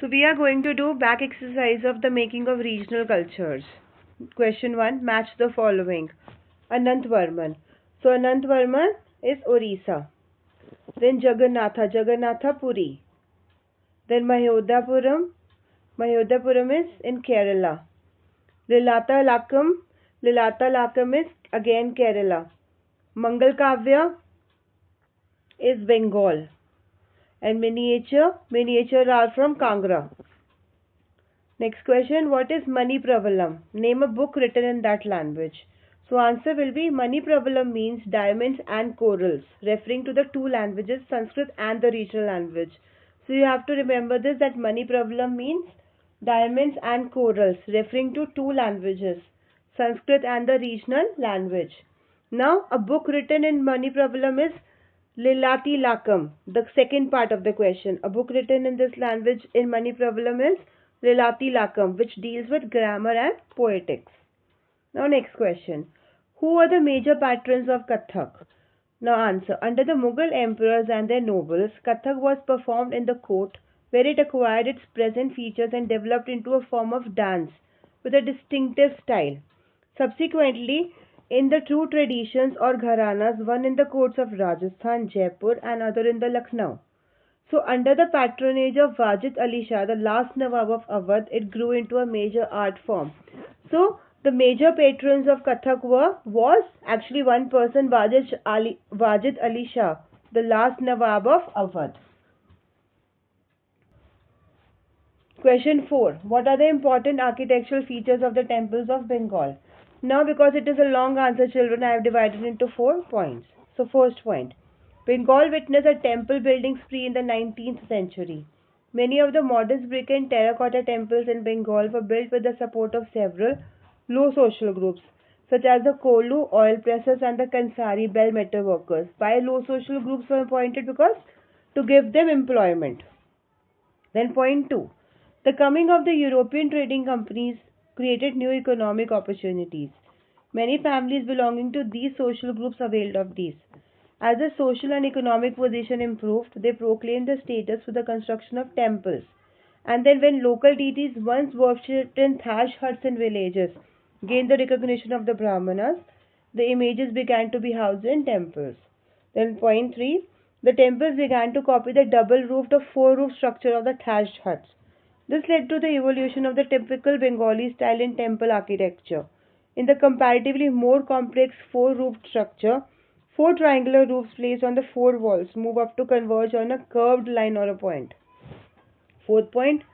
So we are going to do back exercise of the making of regional cultures. Question 1. Match the following. Anantvarman. So Anantvarman is Orissa. Then Jagannatha Puri. Then Mayodapuram is in Kerala. Lilata Lakam is again Kerala. Mangal Kavya is Bengal. And miniature are from Kangra. Next question, what is Mani Pravalam? Name a book written in that language. So answer will be Mani Pravalam means diamonds and corals, referring to the two languages, Sanskrit and the regional language. So you have to remember this, that Mani Pravalam means diamonds and corals, referring to two languages, Sanskrit and the regional language. Now a book written in Mani Pravalam is Lilati Lakam. The second part of the question. A book written in this language in Mani Pravalam is Lilati Lakam, which deals with grammar and poetics. Now next question. Who are the major patrons of Kathak? Now answer. Under the Mughal emperors and their nobles, Kathak was performed in the court, where it acquired its present features and developed into a form of dance with a distinctive style. Subsequently, in the true traditions or gharanas, one in the courts of Rajasthan, Jaipur and other in the Lucknow. So under the patronage of Wajid Ali Shah, the last Nawab of Awadh, it grew into a major art form. So the major patrons of Kathak was actually one person, Wajid Ali Shah, the last Nawab of Awadh. Question 4. What are the important architectural features of the temples of Bengal? Now because it is a long answer, children, I have divided into 4 points. So first point. Bengal witnessed a temple building spree in the 19th century. Many of the modest brick and terracotta temples in Bengal were built with the support of several low social groups, such as the Kolu oil pressers and the Kansari bell metal workers. Why low social groups were appointed? Because to give them employment. Then point 2. The coming of the European trading companies created new economic opportunities. Many families belonging to these social groups availed of these. As the social and economic position improved, they proclaimed the status for the construction of temples. And then when local deities once worshipped in thatched huts in villages gained the recognition of the Brahmanas, the images began to be housed in temples. Then point 3. The temples began to copy the double-roofed or four-roof structure of the thatched huts. This led to the evolution of the typical Bengali style in temple architecture. In the comparatively more complex four-roofed structure, 4 triangular roofs placed on the 4 walls move up to converge on a curved line or a point. Fourth point,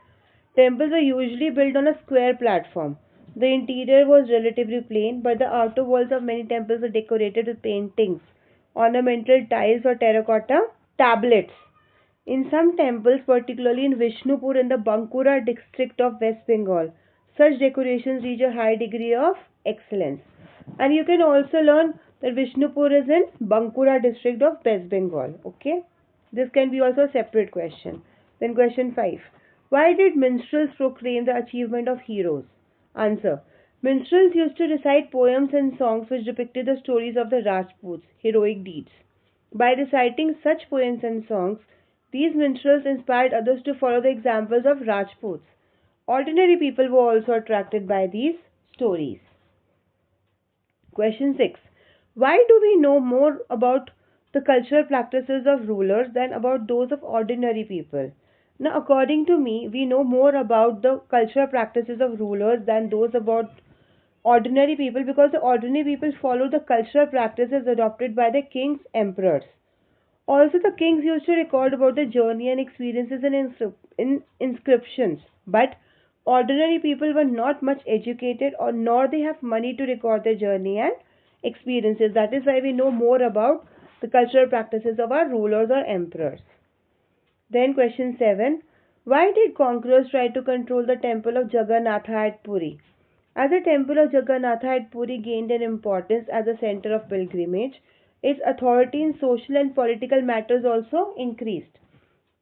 temples are usually built on a square platform. The interior was relatively plain, but the outer walls of many temples are decorated with paintings, ornamental tiles or terracotta tablets. In some temples, particularly in Vishnupur in the Bankura district of West Bengal, such decorations reach a high degree of excellence. And you can also learn that Vishnupur is in Bankura district of West Bengal. Okay, this can be also a separate question. Then question 5. Why did minstrels proclaim the achievement of heroes? Answer. Minstrels used to recite poems and songs which depicted the stories of the Rajputs' heroic deeds. By reciting such poems and songs, these minstrels inspired others to follow the examples of Rajputs. Ordinary people were also attracted by these stories. Question 6. Why do we know more about the cultural practices of rulers than about those of ordinary people? Now, according to me, we know more about the cultural practices of rulers than those about ordinary people, because the ordinary people follow the cultural practices adopted by the kings, emperors. Also, the kings used to record about the journey and experiences in inscriptions, but ordinary people were not much educated, or nor they have money to record their journey and experiences. That is why we know more about the cultural practices of our rulers or emperors. Then question 7. Why did conquerors try to control the temple of Jagannatha at Puri? As the temple of Jagannatha at Puri gained in importance as a center of pilgrimage, its authority in social and political matters also increased.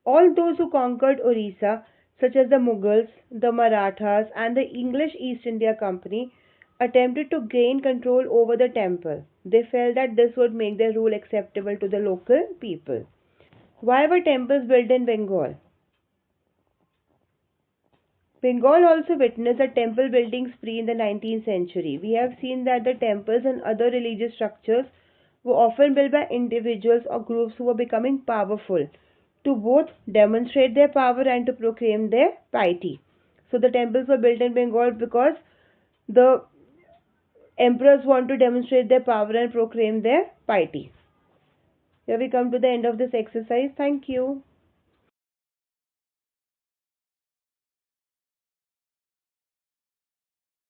All those who conquered Orissa, such as the Mughals, the Marathas, and the English East India Company, attempted to gain control over the temple. They felt that this would make their rule acceptable to the local people. Why were temples built in Bengal? Bengal also witnessed a temple building spree in the 19th century. We have seen that the temples and other religious structures were often built by individuals or groups who were becoming powerful to both demonstrate their power and to proclaim their piety. So the temples were built in Bengal because the emperors want to demonstrate their power and proclaim their piety. Here we come to the end of this exercise. Thank you.